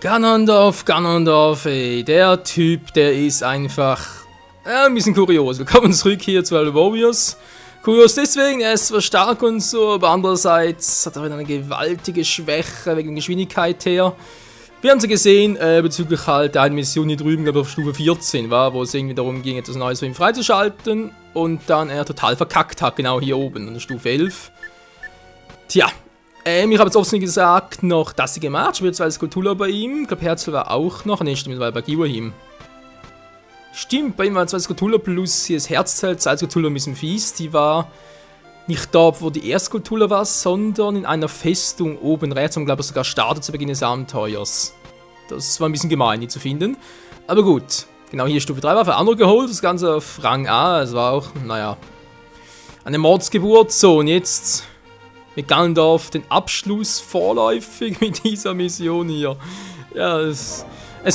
Ganondorf, ey. Der Typ, der ist einfach ein bisschen kurios. Willkommen zurück hier zu Hyrule Warriors. Kurios deswegen, er ist zwar stark und so, aber andererseits hat er eine gewaltige Schwäche wegen Geschwindigkeit her. Wir haben sie gesehen, bezüglich halt der Mission hier drüben, glaube ich, auf Stufe 14 war, wo es irgendwie darum ging, etwas Neues für ihn freizuschalten und dann er total verkackt hat, genau hier oben, an Stufe 11. Tja, ich habe jetzt offen gesagt noch das sie gemacht, spielt zwei Skulltula bei ihm, ich glaube Herzl war auch noch, ne stimmt, war bei Giwahim. Stimmt, bei ihm waren zwei Skulltula plus hier das Herzzelt, zwei Skulltula ein bisschen fies, die war nicht da, wo die erste Skulltula war, sondern in einer Festung oben rechts, und glaube ich sogar startet zu Beginn des Abenteuers. Das war ein bisschen gemein, die zu finden, aber gut. Genau, hier Stufe 3 war für andere geholt, das Ganze auf Rang A, es war auch, naja, eine Mordsgeburt, so und jetzt mit Ganondorf den Abschluss vorläufig mit dieser Mission hier. Ja, es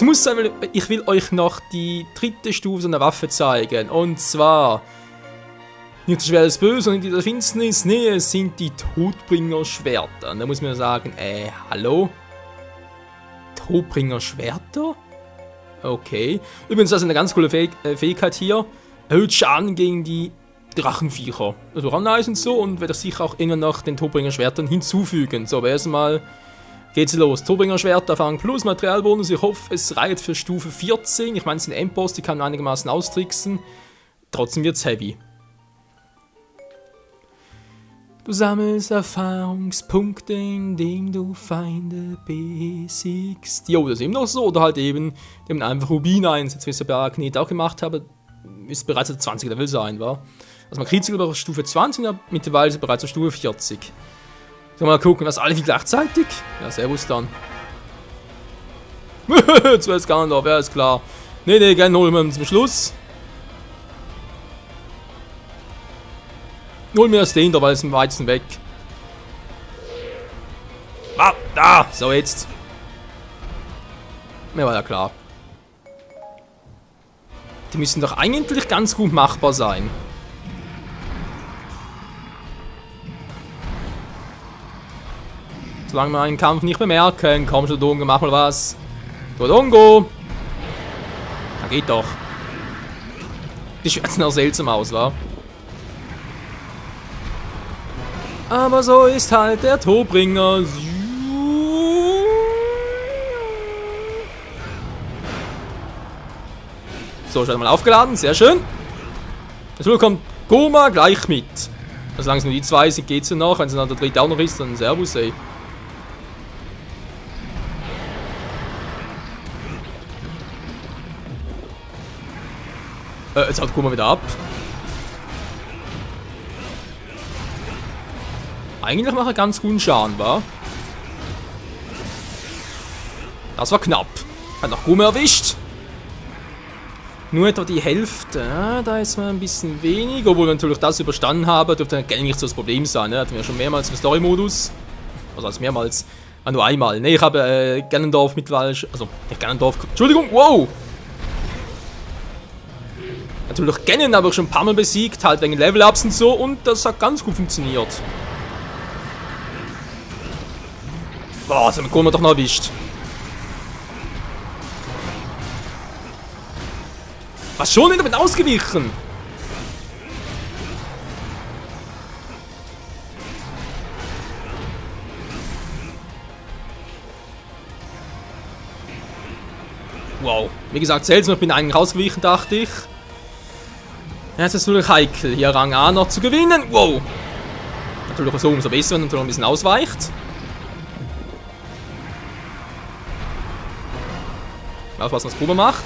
muss sein, weil ich will euch noch die dritte Stufe einer Waffe zeigen. Und zwar nicht das Schwert des Bösen, sondern die der Finsternis. Nee, es sind die Todbringer-Schwerter. Da muss man sagen, hallo? Todbringer-Schwerter? Okay. Übrigens, das ist eine ganz coole Fähigkeit hier. Erhöht Schaden gegen die Drachenviecher. Also nice und so, und werde ich sicher auch immer noch den Todbringer-Schwertern hinzufügen. So, aber erstmal geht's los. Todbringer-Schwerter, Erfahrung plus, Materialbonus. Ich hoffe, es reicht für Stufe 14. Ich meine, es sind Endboss, die kann man einigermaßen austricksen. Trotzdem wird's heavy. Du sammelst Erfahrungspunkte, indem du Feinde besiegst. Jo, das ist eben noch so. Oder halt eben, indem man einfach Rubin einsetzt, wie ich es bei Arachnet auch gemacht habe. Ist bereits der 20 Level sein, war. Also man kriegt sogar auf Stufe 20 und mittlerweile ist bereits auf Stufe 40. So, mal gucken, was alle wie gleichzeitig? Ja, servus dann. Zuerst Ganondorf, ja, ist klar. Nee, gerne holen wir zum Schluss. Holen wir erst den da, weil es im Weizen weg. Ah, da! So, jetzt. Mir war ja klar. Die müssen doch eigentlich ganz gut machbar sein. Solange wir einen Kampf nicht bemerken. Komm schon, Dodongo, mach mal was. Dodongo! Na, geht doch. Die schwärzen auch seltsam aus, wa? Aber so ist halt der Todbringer. So, schon mal aufgeladen, sehr schön. Jetzt kommt Goma gleich mit. Solange es nur die zwei sind, geht's ja noch. Wenn es dann der dritte auch noch ist, dann Servus, ey. Jetzt haut Goma wieder ab. Eigentlich macht er ganz guten Schaden, wa? Das war knapp. Hat noch Goma erwischt. Nur etwa die Hälfte. Da ist man ein bisschen wenig. Obwohl wir natürlich das überstanden haben, dürfte eigentlich nicht so das Problem sein. Ne? Hatten wir schon mehrmals im Story-Modus. Also mehrmals. Nur einmal. Ne, ich habe Ganondorf mittlerweile. Also, nicht Ganondorf. Entschuldigung, wow! Natürlich Ganon habe ich schon ein paar Mal besiegt, halt wegen Level-Ups und so. Und das hat ganz gut funktioniert. Boah, das haben wir Goma doch noch erwischt. Was schon wieder mit ausgewichen? Wow. Wie gesagt, seltsam, ich bin eigentlich rausgewichen, dachte ich. Jetzt ist es natürlich heikel, hier Rang A noch zu gewinnen. Wow. Natürlich so umso besser, wenn man natürlich ein bisschen ausweicht. Aufpassen, was Goma macht.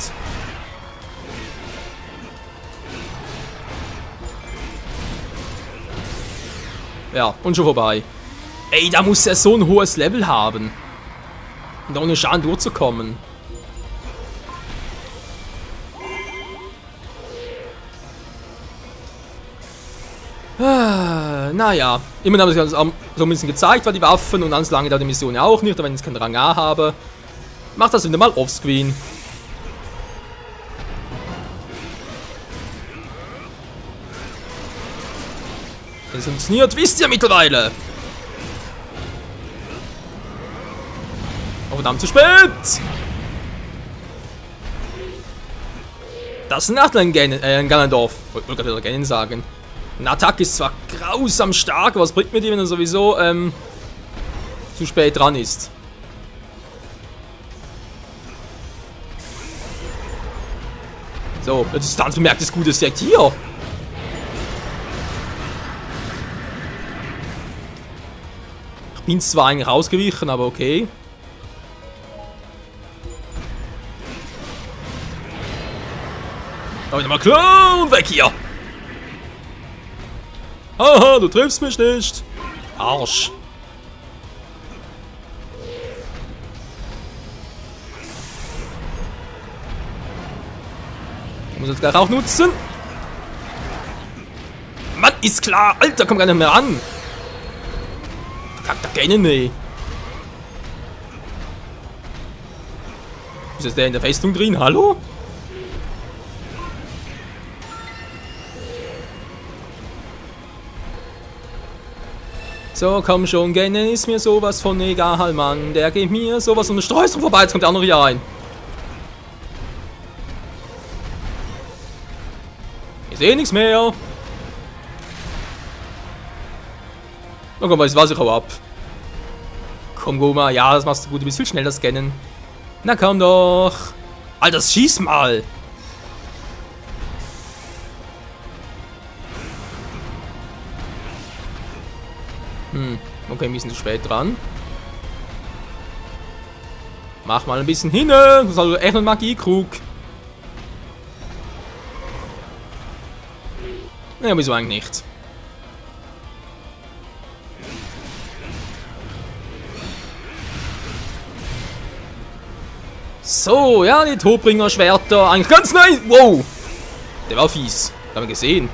Ja, und schon vorbei. Ey, da muss er so ein hohes Level haben. Und ohne Schaden durchzukommen. Naja, immerhin haben sie uns so ein bisschen gezeigt, weil die Waffen und ganz lange da die Mission ja auch nicht, wenn ich keinen Rang A habe. Macht das wieder mal offscreen. Das funktioniert, wisst ihr mittlerweile. Oh, verdammt, zu spät! Das ist ein Ganondorf. Ich wollte gerade Ganon sagen. Eine Attacke ist zwar grausam stark, aber was bringt mir die, wenn er sowieso zu spät dran ist? So, der Distanzbemerkt ist gut, ist direkt hier. Ich bin zwar eigentlich rausgewichen, aber okay. Aber wieder mal klar und weg hier. Haha, du triffst mich nicht. Arsch. Ich muss jetzt gleich auch nutzen. Mann, ist klar. Alter, komm gar nicht mehr an. Verkackter Ganon, ey. Ist jetzt der in der Festung drin? Hallo? So, komm schon, Ganon ist mir sowas von egal, Mann. Der geht mir sowas von der Streuung vorbei. Jetzt kommt der andere hier rein. Ich sehe nichts mehr. Oh komm, weiß ich auch ab. Komm, Goma. Ja, das machst du gut. Du bist viel schneller scannen. Na komm doch. Alter, schieß mal. Okay, ein bisschen zu spät dran. Mach mal ein bisschen hin. Das ist also echt ein Magiekrug. Ja, wieso eigentlich nicht? So, ja, die Todbringer-Schwerter. Eigentlich ganz nice. Wow. Der war fies. Das haben wir gesehen.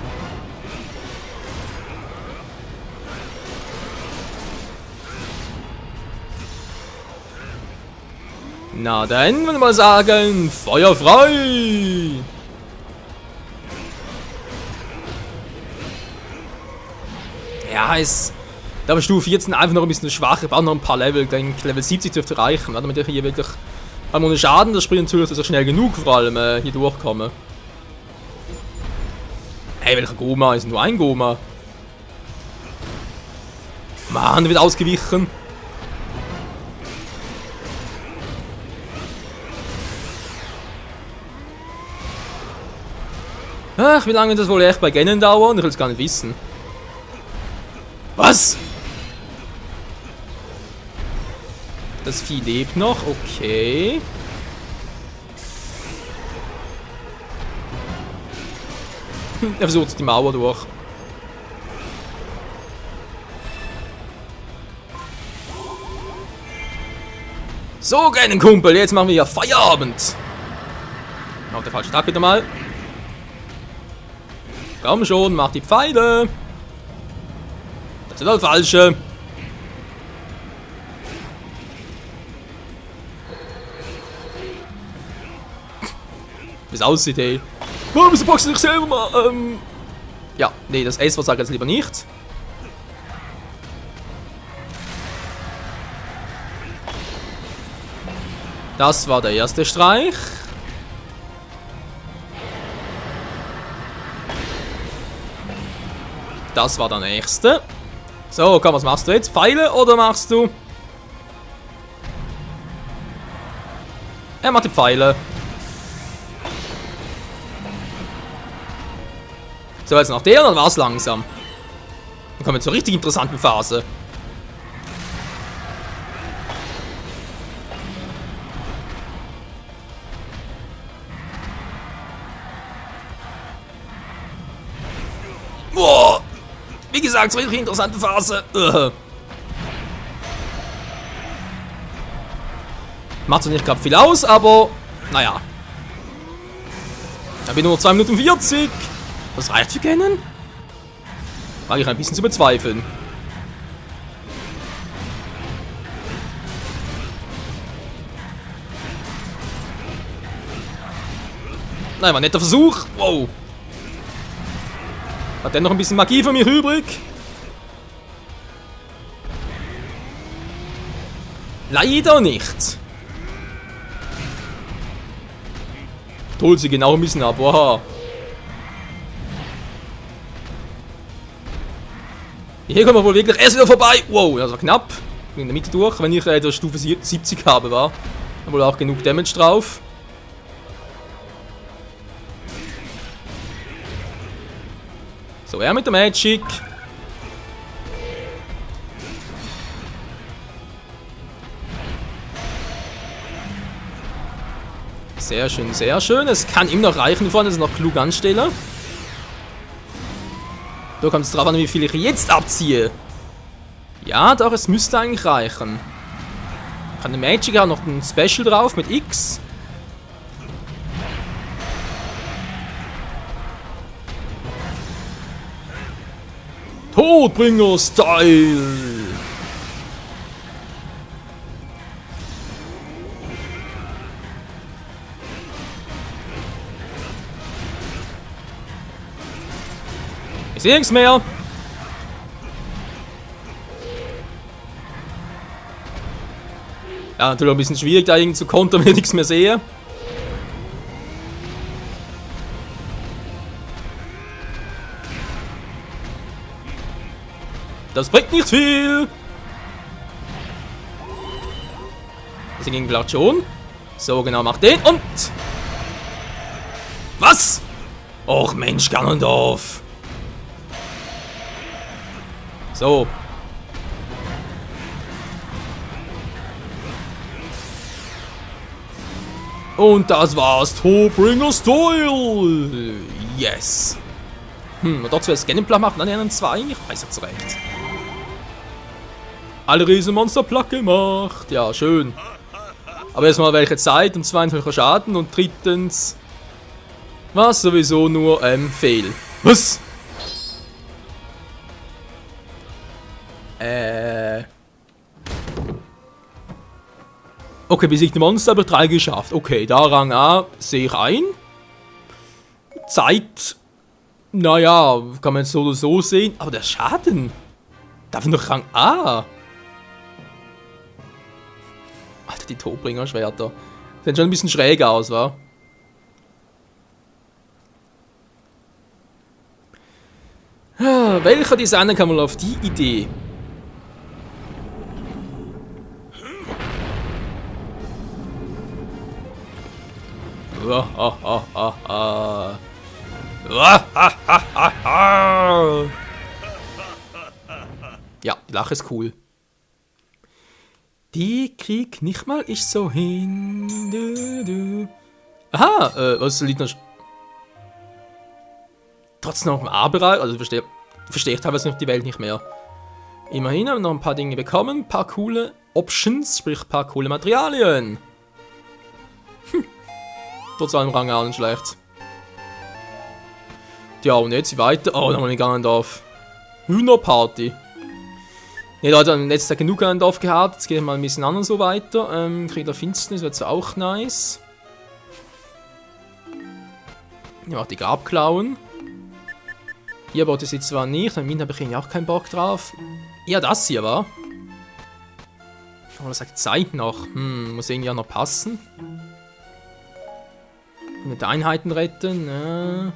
Na dann, würde ich mal sagen, Feuer frei! Ja, ist... Da war Stufe 14 einfach noch ein bisschen schwach. Ich brauche noch ein paar Level. Ich denke, Level 70 dürfte reichen. Damit ich hier wirklich... Aber ohne Schaden, das Spiel natürlich, dass ich schnell genug vor allem hier durchkomme. Hey, welcher Goma? Ist nur ein Goma. Mann, wird ausgewichen. Ach, wie lange das wohl echt bei Ganon dauern? Ich will es gar nicht wissen. Was? Das Vieh lebt noch, okay. Er versucht die Mauer durch. So, Ganon Kumpel, jetzt machen wir hier Feierabend. Auf der falschen Tag wieder mal. Komm schon, mach die Pfeile. Das sind halt falsche. Wie es aussieht, ey. Oh, wieso boxst du dich selber mal? Ja, nee, das S-Wort sag ich jetzt lieber nicht. Das war der erste Streich. Das war der nächste. So, komm, was machst du jetzt? Pfeile oder machst du... Er macht die Pfeile. So, jetzt noch der, dann war es langsam. Dann kommen wir zur richtig interessanten Phase. Boah! Wie gesagt, richtig interessante Phase. Macht zwar nicht gerade viel aus, aber naja. Ich habe nur noch 2 Minuten 40. Das reicht für Ganon? Wage ich ein bisschen zu bezweifeln. Nein, war ein netter Versuch. Wow. Hat der noch ein bisschen Magie für mich übrig? Leider nicht. Toll, sie gehen auch ein bisschen ab. Wow. Hier kommen wir wohl wirklich erst wieder vorbei. Wow, das war knapp. In der Mitte durch, wenn ich der Stufe 70 habe, war. Da wohl auch genug Damage drauf. So, er mit der Magic. Sehr schön, sehr schön. Es kann ihm noch reichen, vorne ist noch klug anstelle. Da kommt es drauf an, wie viel ich jetzt abziehe. Ja, doch, es müsste eigentlich reichen. Kann der Magic auch noch ein Special drauf mit X. Todbringer-Style! Ich sehe nichts mehr. Ja, natürlich ein bisschen schwierig, da irgendwie zu kontern, wenn ich nichts mehr sehe. Das bringt nicht viel. Das ging vielleicht schon. So, genau, mach den und... Was? Och Mensch, Ganondorf. So. Und das war's. Todbringer Style. Yes. Und dazu erst Gameplay machen, dann einen 2. Ich weiß jetzt recht. Alle Riesenmonster platt gemacht. Ja, schön. Aber erstmal welche Zeit und zweitens Schaden und drittens... Was sowieso nur Fail. Was? Okay, besiegt Monster, aber 3 geschafft. Okay, da Rang A sehe ich ein. Zeit, naja, kann man so oder so sehen. Aber der Schaden, dafür noch Rang A. Alter, die Todbringer-Schwerter. Sehen schon ein bisschen schräg aus, wa? Welcher Designer kam mal auf die Idee? Ja, die Lache ist cool. Die krieg nicht mal ich so hin. Aha, was liegt noch? Trotzdem noch im A-Bereich, also verstehe ich teilweise noch die Welt nicht mehr. Immerhin haben wir noch ein paar Dinge bekommen, ein paar coole Options, sprich ein paar coole Materialien. Trotz allem Rang auch nicht schlecht. Ja, und jetzt weiter. Oh, nochmal eine Ganondorf. Hühnerparty. Ne, Leute, haben letztes Tag genug Ganondorf gehabt. Jetzt geht es mal ein bisschen anders so weiter. Krieg der Finsternis wird auch nice. Ich mach die Grabklauen. Hier baut es jetzt zwar nicht, am Min habe ich irgendwie auch keinen Bock drauf. Ja, das hier war. Aber das sagt Zeit noch. Muss irgendwie auch noch passen. Mit Einheiten retten.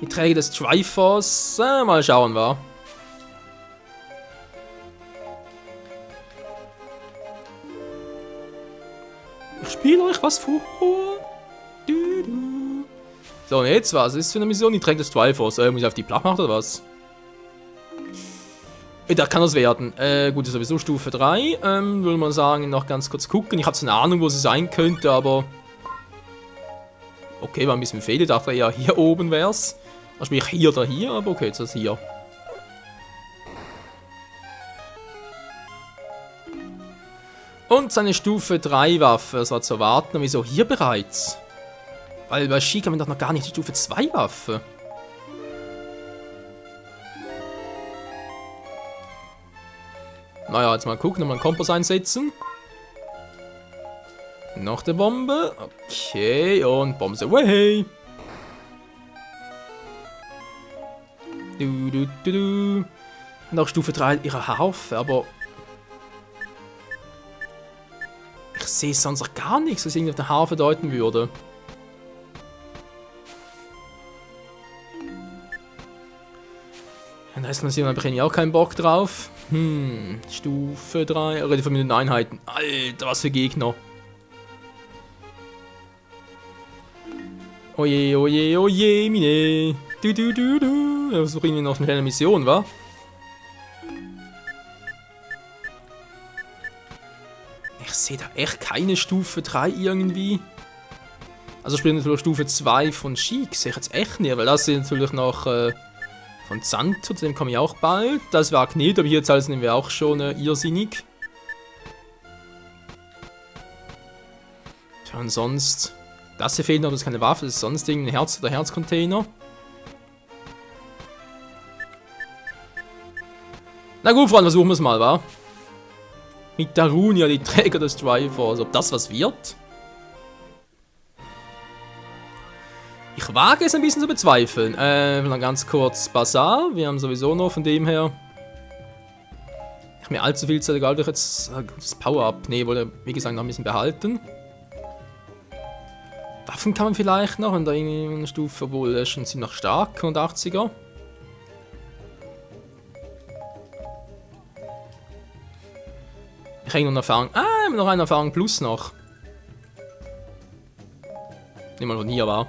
Die Träger des Triforce. Mal schauen, wa? Ich spiele euch was vor. So, und jetzt was? Ist für eine Mission? Die Träger des Triforce. Muss ich auf die Platte machen oder was? Da kann das werden. Gut, ist sowieso Stufe 3. Würde man sagen, noch ganz kurz gucken. Ich habe so eine Ahnung, wo sie sein könnte, aber... Okay, war ein bisschen fehl. Ich dachte ja, hier oben wär's. Also sprich hier oder hier, aber okay, jetzt ist das hier. Und seine Stufe 3 Waffe, das war zu erwarten. Wieso hier bereits? Weil bei Sheik haben wir doch noch gar nicht die Stufe 2 Waffe. Naja, jetzt mal gucken, nochmal einen Kompass einsetzen. Noch eine Bombe. Okay, und Bombs away. Und auch Stufe 3 ihre Harfe, aber... Ich sehe sonst auch gar nichts, was irgendwie auf der Harfe deuten würde. Expansion habe ich auch keinen Bock drauf. Stufe 3, rede von den Einheiten. Alter, was für Gegner. Oje, oje, oje, mine. Du. Ich versuche irgendwie noch eine kleine Mission, wa? Ich sehe da echt keine Stufe 3 irgendwie. Also spielen natürlich Stufe 2 von Sheik, sehe ich jetzt echt nicht, weil das sind natürlich noch von Santo, zu dem komme ich auch bald. Das war nicht, aber hier jetzt alles nehmen wir auch schon irrsinnig. Tja, und sonst... Das hier fehlt noch, das ist keine Waffe, das ist sonst irgendein Herz oder Herzcontainer. Na gut, Freunde, versuchen wir es mal, wa? Mit Darunia, die Träger des Triforce, ob das was wird? Ich wage es ein bisschen zu bezweifeln. Dann ganz kurz Bazaar. Wir haben sowieso noch von dem her. Nicht mehr allzu viel Zeit, egal, ich jetzt das Power-Up. Ne, wollte wie gesagt noch ein bisschen behalten. Waffen kann man vielleicht noch in der irgendeiner Stufe, obwohl schon sind noch stark, 180er. Ich habe noch eine Erfahrung. Ah, noch eine Erfahrung plus noch. Nicht mal von hier war.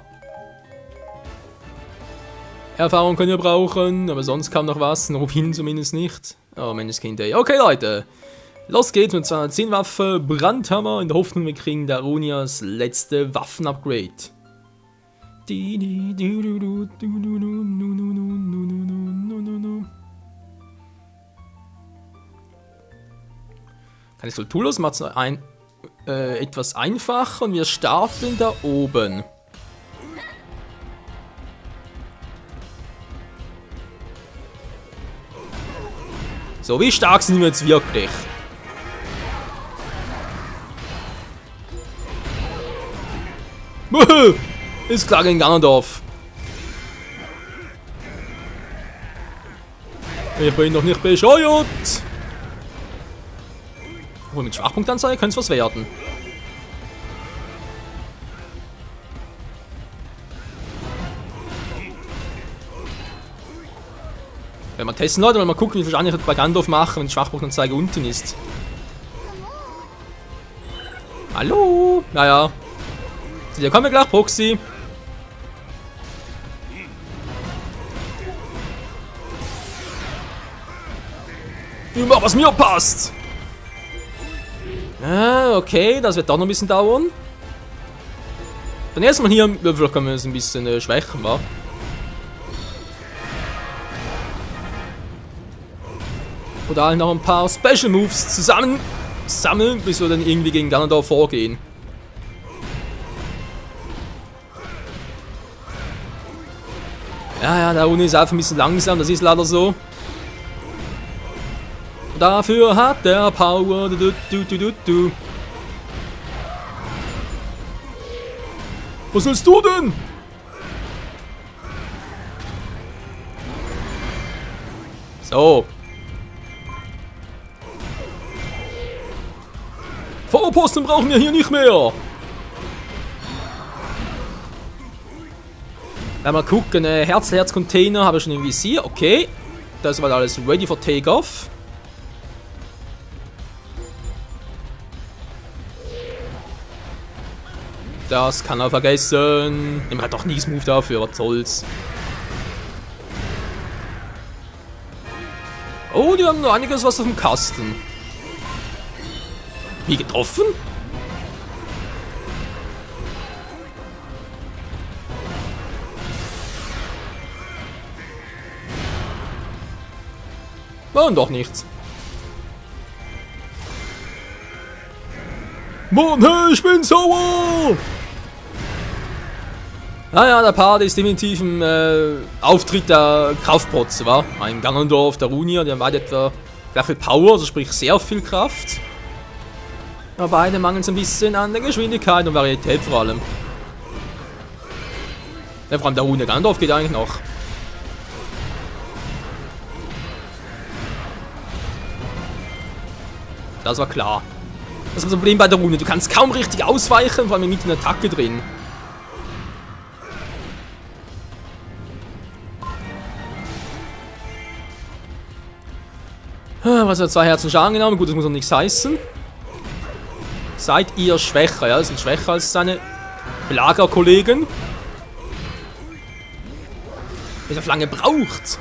Erfahrung können wir brauchen, aber sonst kam noch was. Rubin zumindest nicht. Oh, Menschenskind, ey. Okay, Leute. Los geht's mit 210 Waffe, Brandhammer, in der Hoffnung, wir kriegen Darunias letzte Waffen-Upgrade. Kann ich so Tulos macht's etwas einfacher und wir starten da oben. So, wie stark sind wir jetzt wirklich? Ist klar gegen Ganondorf. Ich bin noch nicht bescheuert. Obwohl mit Schwachpunktanzeige könnte es was werden. Wenn wir testen, Leute, mal gucken, wie viel Schaden ich bei Ganondorf mache, wenn die Schwachpunktanzeige unten ist. Hallo? Naja. Ja, kommen wir gleich, Proxy. Du mach, was mir passt. Okay, das wird doch noch ein bisschen dauern. Dann erstmal hier, vielleicht können wir es ein bisschen schwächen, wa? Oder halt noch ein paar Special Moves zusammen sammeln, bis wir dann irgendwie gegen Ganondorf vorgehen. Ja, der Uni ist einfach ein bisschen langsam, das ist leider so. Dafür hat der Power. Was willst du denn? So. Vorposten brauchen wir hier nicht mehr. Mal gucken, Herz-Container habe ich schon im Visier, okay. Das war alles ready for Takeoff. Das kann er vergessen. Nimm halt doch nie Smooth dafür, was soll's. Oh, die haben noch einiges was auf dem Kasten. Wie getroffen? War doch nichts. Mann, hey, ich bin sauer! Naja, der Part ist definitiv ein Auftritt der Kraftprotze, war. Ein Ganondorf, Darunia, die haben beide etwa gleich viel Power, also sprich sehr viel Kraft. Aber beide mangeln es ein bisschen an der Geschwindigkeit und Varietät vor allem. Ja, vor allem Darunia, Ganondorf geht eigentlich noch. Das war klar. Das ist das Problem bei der Rune. Du kannst kaum richtig ausweichen, vor allem mit einer Attacke drin. also 2 Herzen Schaden genommen. Gut, das muss noch nichts heißen. Seid ihr schwächer, ja? Sind schwächer als seine Belagerkollegen. Wie das lange braucht.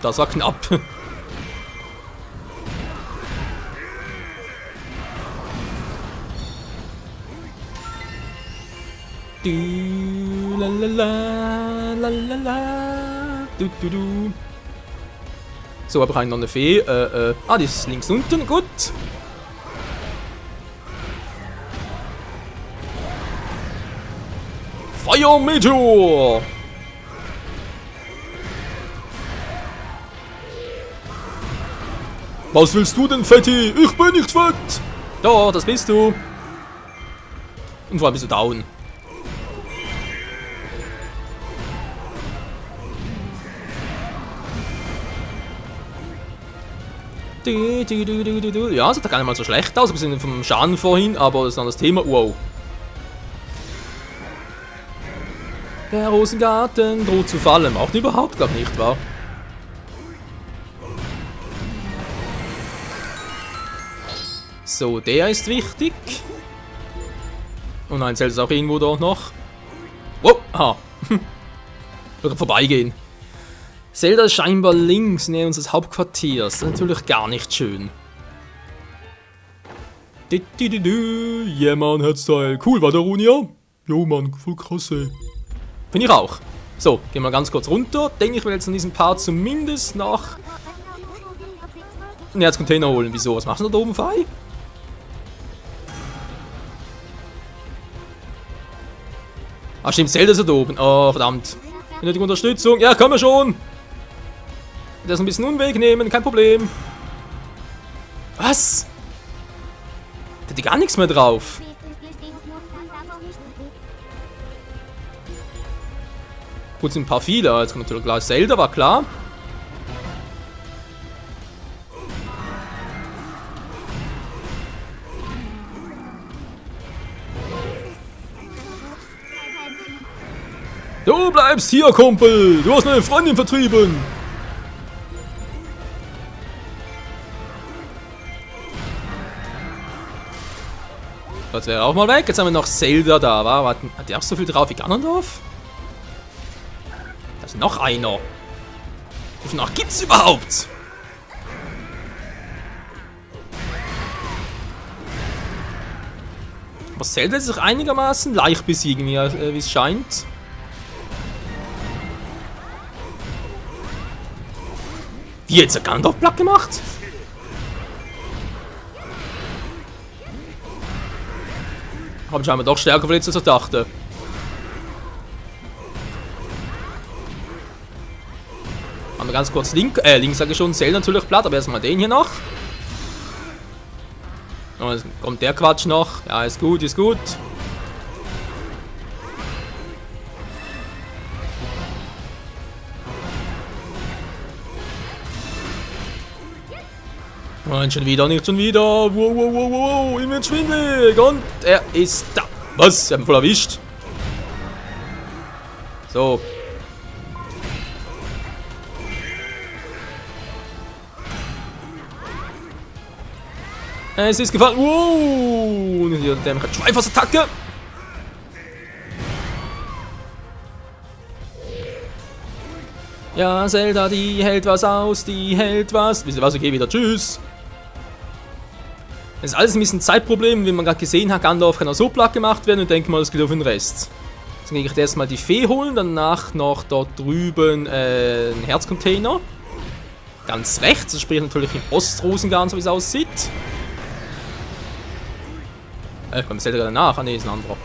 Das war knapp. Du, la, la, la, la, la, du, du, du. So, aber noch eine Fee. Die ist links unten, gut. Feuer Meteor! Was willst du denn, Fetti? Ich bin nicht fett! Doch, das bist du. Und vor allem bist du down. Ja, sieht doch gar nicht mal so schlecht aus, ein bisschen vom Schaden vorhin, aber das ist ein anderes Thema. Wow. Der Rosengarten droht zu fallen. Macht überhaupt, glaube ich, nicht, wahr? So, der ist wichtig. Und ein Zelt ist auch irgendwo da noch. Wow, aha. Sogar vorbeigehen. Zelda ist scheinbar links, näher unseres Hauptquartiers. Das ist natürlich gar nicht schön. Yeah, Mann, Herzteil. Cool, war der Runia? Jo, Mann, voll krass, ey. Finde ich auch. So, gehen wir ganz kurz runter. Denke ich, will jetzt in diesem Part zumindest noch einen Herzcontainer holen. Wieso? Was machst du da oben, Fei? Ah, stimmt, Zelda ist da oben. Oh, verdammt. Benötige Unterstützung. Ja, können wir schon. Das ein bisschen Unweg nehmen, kein Problem. Was? Da hat die gar nichts mehr drauf. Gut, sind ein paar viele. Jetzt kommt natürlich gleich Zelda, war klar. Du bleibst hier, Kumpel. Du hast meine Freundin vertrieben. Das wäre auch mal weg. Jetzt haben wir noch Zelda da. Hat der auch so viel drauf wie Ganondorf? Da ist noch einer. Wie viel noch gibt's überhaupt? Aber Zelda ist sich einigermaßen leicht besiegen, wie es scheint. Wie, jetzt hat Ganondorf platt gemacht? Aber scheinbar doch stärker verletzt, als ich dachte. Haben wir ganz kurz links sage ich schon, Zelda natürlich platt, aber erstmal den hier noch. Und jetzt kommt der Quatsch noch. Ja, ist gut, ist gut. Nein, schon wieder, nicht schon wieder. Wow, wow, wow, wow, ihm wird schwindelig. Und er ist da. Was? Ich hab ihn voll erwischt. So. Es ist gefallen. Wow. Und hier der Schweifasattacke. Ja, Zelda, die hält was aus, die hält was. Wisst ihr was? Okay, wieder tschüss. Das ist alles ein bisschen Zeitproblem, wie man gerade gesehen hat. Gandalf kann auch so platt gemacht werden und denke mal, das geht auf den Rest. Deswegen gehe ich erstmal die Fee holen, danach noch dort drüben einen Herzcontainer. Ganz rechts, das sprich natürlich im Ostrosengarten, so wie es aussieht. Kommt Zelda gerade nach? Ah ne, ist ein anderer.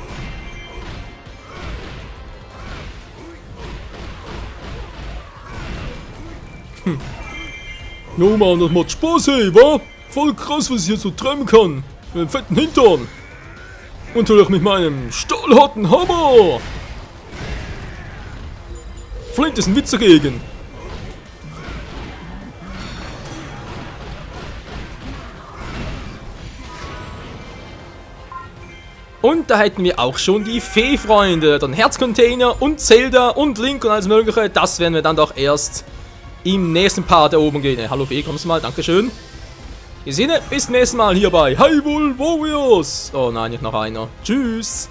No Mann, das macht Spaß, ey, wa? Voll krass, was ich hier so treiben kann. Mit einem fetten Hintern. Und natürlich mit meinem stahlharten Hammer. Flint ist ein Witz dagegen. Und da hätten wir auch schon die Fee-Freunde, dann Herzcontainer und Zelda und Link und alles mögliche. Das werden wir dann doch erst im nächsten Part erobern gehen. Hallo Fee, kommst du mal, dankeschön. Wir sehen uns bis zum nächsten Mal hier bei Hyrule Warriors. Oh nein, nicht noch einer. Tschüss.